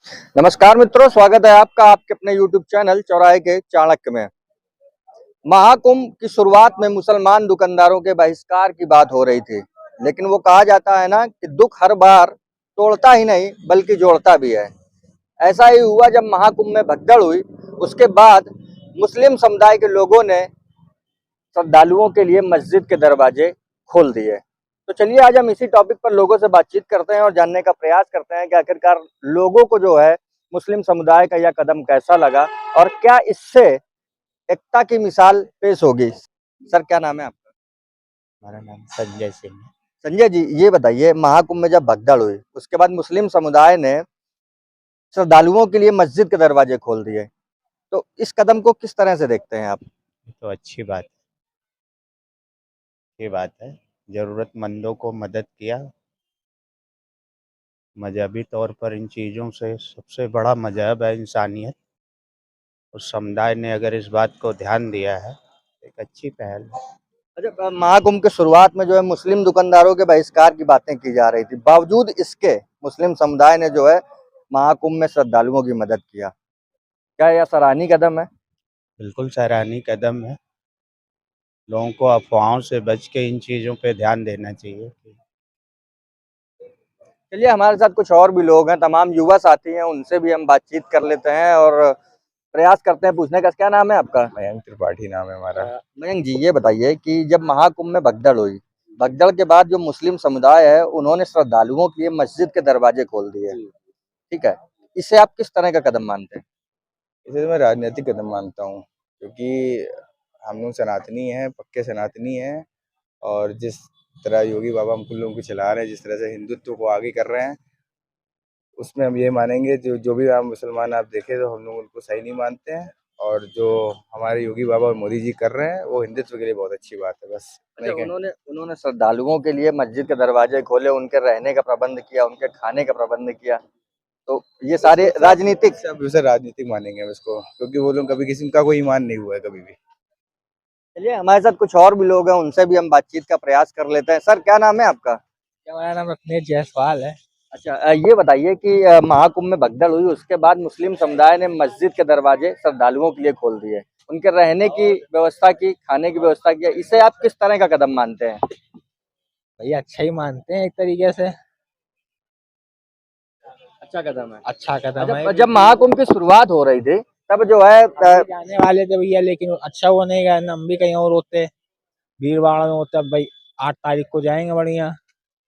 नमस्कार मित्रों, स्वागत है आपका आपके अपने YouTube चैनल चौराहे के चाणक्य में। महाकुंभ की शुरुआत में मुसलमान दुकानदारों के बहिष्कार की बात हो रही थी, लेकिन वो कहा जाता है ना कि दुख हर बार तोड़ता ही नहीं बल्कि जोड़ता भी है। ऐसा ही हुआ जब महाकुंभ में भगदड़ हुई। उसके बाद मुस्लिम समुदाय के लोगों ने श्रद्धालुओं के लिए मस्जिद के दरवाजे खोल दिए। तो चलिए आज हम इसी टॉपिक पर लोगों से बातचीत करते हैं और जानने का प्रयास करते हैं कि आखिरकार लोगों को जो है मुस्लिम समुदाय का यह कदम कैसा लगा और क्या इससे एकता की मिसाल पेश होगी। सर, क्या नाम है आपका? हमारा नाम संजय सिंह है। संजय जी, ये बताइए, महाकुंभ में जब भगदड़ हुई उसके बाद मुस्लिम समुदाय ने श्रद्धालुओं के लिए मस्जिद के दरवाजे खोल दिए, तो इस कदम को किस तरह से देखते हैं आप? ये तो अच्छी बात है। ज़रूरतमंदों को मदद किया। मजहबी तौर पर इन चीज़ों से सबसे बड़ा मजहब है इंसानियत, और समुदाय ने अगर इस बात को ध्यान दिया है तो एक अच्छी पहल है। अच्छा, महाकुंभ के शुरुआत में जो है मुस्लिम दुकानदारों के बहिष्कार की बातें की जा रही थी, बावजूद इसके मुस्लिम समुदाय ने जो है महाकुंभ में श्रद्धालुओं की मदद किया। क्या यह सराहनीय कदम है? बिल्कुल सराहनीय कदम है। लोगों को अफवाहों से बच के इन चीज़ों पे ध्यान देना चाहिए। चलिए, हमारे साथ कुछ और भी लोग हैं, तमाम युवा साथी हैं, उनसे भी हम बातचीत कर लेते हैं और प्रयास करते हैं पूछने का। क्या नाम है आपका? मयंक त्रिपाठी नाम है हमारा। मयंक जी, ये बताइए कि जब महाकुंभ में भगदड़ हुई, भगदड़ के बाद जो मुस्लिम समुदाय है उन्होंने श्रद्धालुओं के लिए मस्जिद के दरवाजे खोल दिए, ठीक है, इसे आप किस तरह का कदम मानते हैं? इसे तो मैं राजनीतिक कदम मानता हूँ, क्योंकि हम लोग सनातनी हैं, पक्के सनातनी हैं। और जिस तरह योगी बाबा हम लोगों को चला रहे हैं, जिस तरह से हिंदुत्व को आगे कर रहे हैं, उसमें हम ये मानेंगे जो जो भी आप मुसलमान आप देखें तो हम लोग उनको सही नहीं मानते हैं। और जो हमारे योगी बाबा और मोदी जी कर रहे हैं वो हिंदुत्व के लिए बहुत अच्छी बात है। बस अच्छा, नहीं कहें। उन्होंने उन्होंने श्रद्धालुओं के लिए मस्जिद के दरवाजे खोले, उनके रहने का प्रबंध किया, उनके खाने का प्रबंध किया, तो ये सारे राजनीतिक। अब उसे राजनीतिक मानेंगे हम इसको, क्योंकि वो लोग कभी किसी का कोई ईमान नहीं हुआ है कभी भी। चलिए, हमारे साथ कुछ और भी लोग हैं, उनसे भी हम बातचीत का प्रयास कर लेते हैं। सर, क्या नाम है आपका? हमारा नाम रत्नेश जायसवाल है। अच्छा, ये बताइए कि महाकुंभ में भगदड़ हुई उसके बाद मुस्लिम समुदाय ने मस्जिद के दरवाजे श्रद्धालुओं के लिए खोल दिए, उनके रहने की व्यवस्था की, खाने की व्यवस्था की, इसे आप किस तरह का कदम मानते हैं? भैया अच्छा ही मानते हैं एक तरीके से। अच्छा कदम है। अच्छा कदम है। जब जब महाकुंभ की शुरुआत हो रही थी तब जो है हम भी जाने वाले थे भैया, लेकिन अच्छा वो नहीं गया ना, हम भी कहीं और होते, भीड़ भाड़ में होते। अब भाई 8 तारीख को जाएंगे बढ़िया।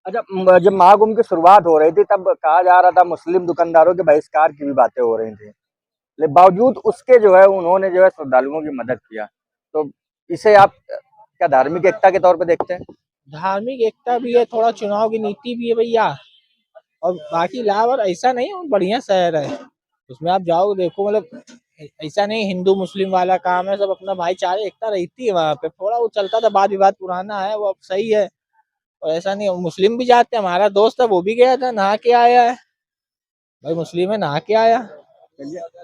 अच्छा, जब महाकुंभ की शुरुआत हो रही थी तब कहा जा रहा था मुस्लिम दुकानदारों के बहिष्कार की भी बातें हो रही थी, लेकिन बावजूद उसके जो है उन्होंने जो है श्रद्धालुओं की मदद किया, तो इसे आप क्या धार्मिक एकता के तौर पे देखते हैं? धार्मिक एकता भी है, थोड़ा चुनाव की नीति भी है भैया। और बाकी लावर ऐसा नहीं है, बढ़िया शहर है, उसमें आप जाओ देखो, मतलब ऐसा नहीं हिंदू मुस्लिम वाला काम है, सब अपना भाईचारे एकता रहती है वहाँ पे। थोड़ा वो चलता था, वाद विवाद पुराना है, वो अब सही है। और ऐसा नहीं, मुस्लिम भी जाते हैं, हमारा दोस्त है वो भी गया था, नहा के आया है। भाई मुस्लिम है, नहा के आया।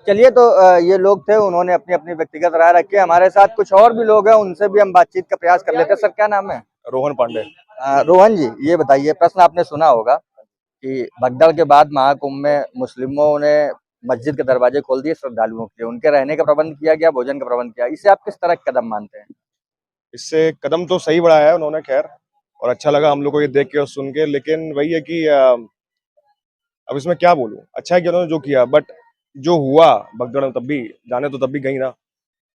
चलिए, तो ये लोग थे, उन्होंने अपनी अपनी व्यक्तिगत राय रखी। हमारे साथ कुछ और भी लोग हैं, उनसे भी हम बातचीत का प्रयास कर लेते हैं। सर, क्या नाम है? रोहन पांडे। रोहन जी, ये बताइए, प्रश्न आपने सुना होगा कि भगदड़ के बाद महाकुंभ में मुस्लिमों ने मस्जिद के दरवाजे खोल दिए श्रद्धालुओं के लिए, उनके रहने का प्रबंध किया गया, भोजन का प्रबंध किया, इसे आप किस तरह के कदम मानते हैं? इससे कदम तो सही बढ़ाया है उन्होंने, खैर, और अच्छा लगा हम लोग को ये देख के और सुन के। लेकिन वही है कि अब इसमें क्या बोलूं, अच्छा है कि उन्होंने जो किया, बट जो हुआ भगदड़ में तब भी जाने तो तब भी गई ना।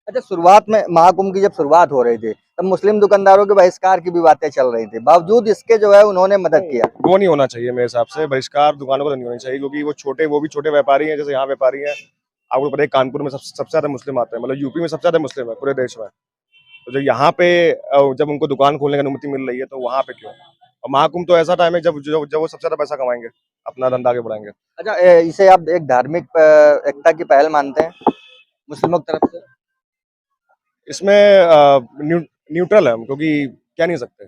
अच्छा, शुरुआत में महाकुंभ की जब शुरुआत हो रही थी तब मुस्लिम दुकानदारों के बहिष्कार की भी बातें चल रही थी, बावजूद इसके जो है उन्होंने मदद किया। वो नहीं होना चाहिए मेरे हिसाब से, बहिष्कार दुकानों को तो नहीं होना चाहिए, क्योंकि वो भी छोटे व्यापारी हैं, जैसे यहाँ व्यापारी हैं। आपको पता है कानपुर में सबसे ज्यादा मुस्लिम आते हैं, मतलब यूपी में सबसे ज्यादा मुस्लिम है पूरे देश में। तो जब यहाँ पे जब उनको दुकान खोलने की अनुमति मिल रही है तो वहाँ पे क्यों? और महाकुंभ तो ऐसा टाइम है जब जब जब वो सबसे ज्यादा पैसा कमाएंगे, अपना धंधा आगे बढ़ाएंगे। अच्छा, इसे आप एक धार्मिक एकता की पहल मानते हैं मुस्लिमों की तरफ से? इसमें न्यूट्रल है हम, क्योंकि कह नहीं सकते,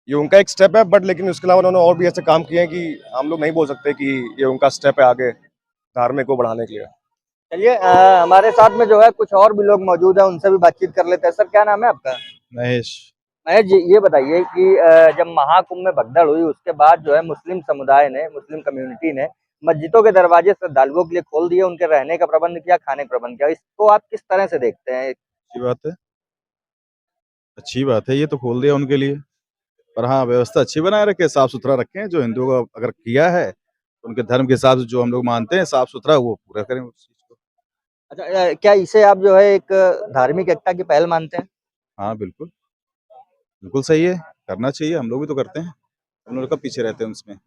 ये उनका एक स्टेप है, बट लेकिन उसके अलावा उन्होंने और भी ऐसे काम किए हैं कि हम लोग नहीं बोल सकते कि ये उनका स्टेप है आगे धार्मिक को बढ़ाने के लिए। चलिए, हमारे साथ में जो है कुछ और भी लोग मौजूद हैं, उनसे भी बातचीत कर लेते हैं। सर, क्या नाम है आपका? महेश। महेश जी, ये बताइए कि जब महाकुंभ में भगदड़ हुई उसके बाद जो है मुस्लिम समुदाय ने, मुस्लिम कम्युनिटी ने मस्जिदों के दरवाजे श्रद्धालुओं के लिए खोल दिए, उनके रहने का प्रबंध किया, खाने का प्रबंध किया। इसको आप किस तरह से देखते हैं? अच्छी बात है, अच्छी बात है, ये तो खोल दिया उनके लिए। पर हाँ, व्यवस्था अच्छी बनाए रखें, साफ-सुथरा रखें, जो हिंदुओं का अगर किया है, तो उनके धर्म के हिसाब से जो हम लोग मानते हैं साफ-सुथरा, वो पूरा करें उस चीज़ को। अच्छा, क्या इसे आप जो है एक धार्मिक एकता की पहल मानते हैं? हाँ, बिल्कुल, बिल्कुल सही है, करना चाहिए, हम लोग भी तो करते हैं, हम लोग कब पीछे रहते हैं उसमें।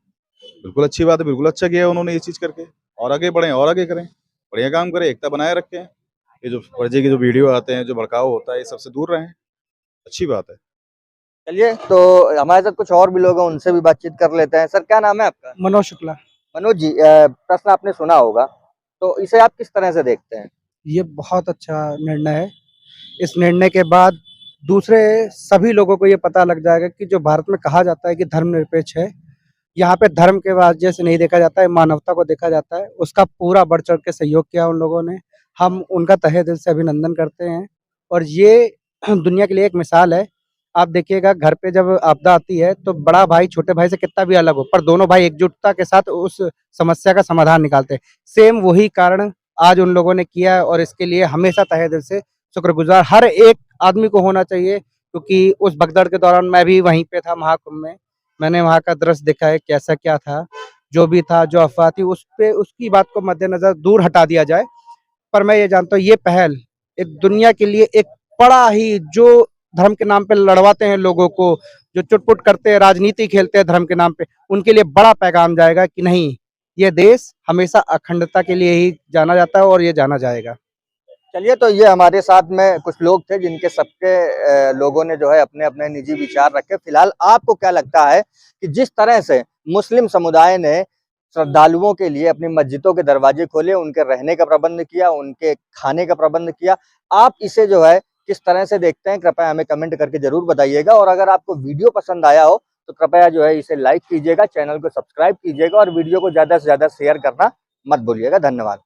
बिल्कुल अच्छी बात है, बिल्कुल अच्छा किया है उन्होंने ये चीज़ करके, और आगे बढ़ें और आगे करें, बढ़िया काम करें, एकता बनाए रखें। ये जो फर्जी के जो वीडियो आते हैं, जो भड़काऊ होता है, ये सबसे दूर रहें, अच्छी बात है। चलिए, तो हमारे साथ कुछ और भी लोग हैं, उनसे भी बातचीत कर लेते हैं। सर, क्या नाम है आपका? मनोज शुक्ला। मनोज जी, प्रश्न आपने सुना होगा, तो इसे आप किस तरह से देखते हैं? ये बहुत अच्छा निर्णय है। इस निर्णय के बाद दूसरे सभी लोगों को ये पता लग जाएगा कि जो भारत में कहा जाता है कि धर्मनिरपेक्ष है, यहाँ पे धर्म के वजह से नहीं देखा जाता है, मानवता को देखा जाता है। उसका पूरा बढ़-चढ़ के सहयोग किया उन लोगों ने। हम उनका तहे दिल से अभिनंदन करते हैं और ये दुनिया के लिए एक मिसाल है। आप देखिएगा, घर पे जब आपदा आती है तो बड़ा भाई छोटे भाई से कितना भी अलग हो, पर दोनों भाई एकजुटता के साथ उस समस्या का समाधान निकालते हैं। सेम वही कारण आज उन लोगों ने किया है और इसके लिए हमेशा तहे दिल से शुक्रगुज़ार हर एक आदमी को होना चाहिए, क्योंकि उस भगदड़ के दौरान मैं भी वहीं पे था महाकुंभ में। मैंने वहाँ का दृश्य देखा है, कैसा क्या था, जो भी था, जो अफ़वाह थी, उस पे उसकी बात को मद्देनज़र दूर हटा दिया जाए। पर मैं ये जानता हूँ, ये पहल एक दुनिया के लिए एक बड़ा ही, जो धर्म के नाम पे लड़वाते हैं लोगों को, जो चुट-पुट करते हैं, राजनीति खेलते हैं धर्म के नाम पे, उनके लिए बड़ा पैगाम जाएगा कि नहीं, ये देश हमेशा अखंडता के लिए ही जाना जाता है और ये जाना जाएगा। चलिए, तो ये हमारे साथ में कुछ लोग थे जिनके सबके लोगों ने जो है अपने-अपने निजी विचार रखे। फिलहाल आपको क्या लगता है कि जिस तरह से मुस्लिम समुदाय ने श्रद्धालुओं के लिए अपनी मस्जिदों के दरवाजे खोले, उनके रहने का प्रबंध किया, उनके खाने का प्रबंध किया, आप इसे जो है किस तरह से देखते हैं? कृपया हमें कमेंट करके ज़रूर बताइएगा और अगर आपको वीडियो पसंद आया हो, तो कृपया जो है इसे लाइक कीजिएगा, चैनल को सब्सक्राइब कीजिएगा और वीडियो को ज़्यादा से ज़्यादा शेयर करना मत भूलिएगा। धन्यवाद।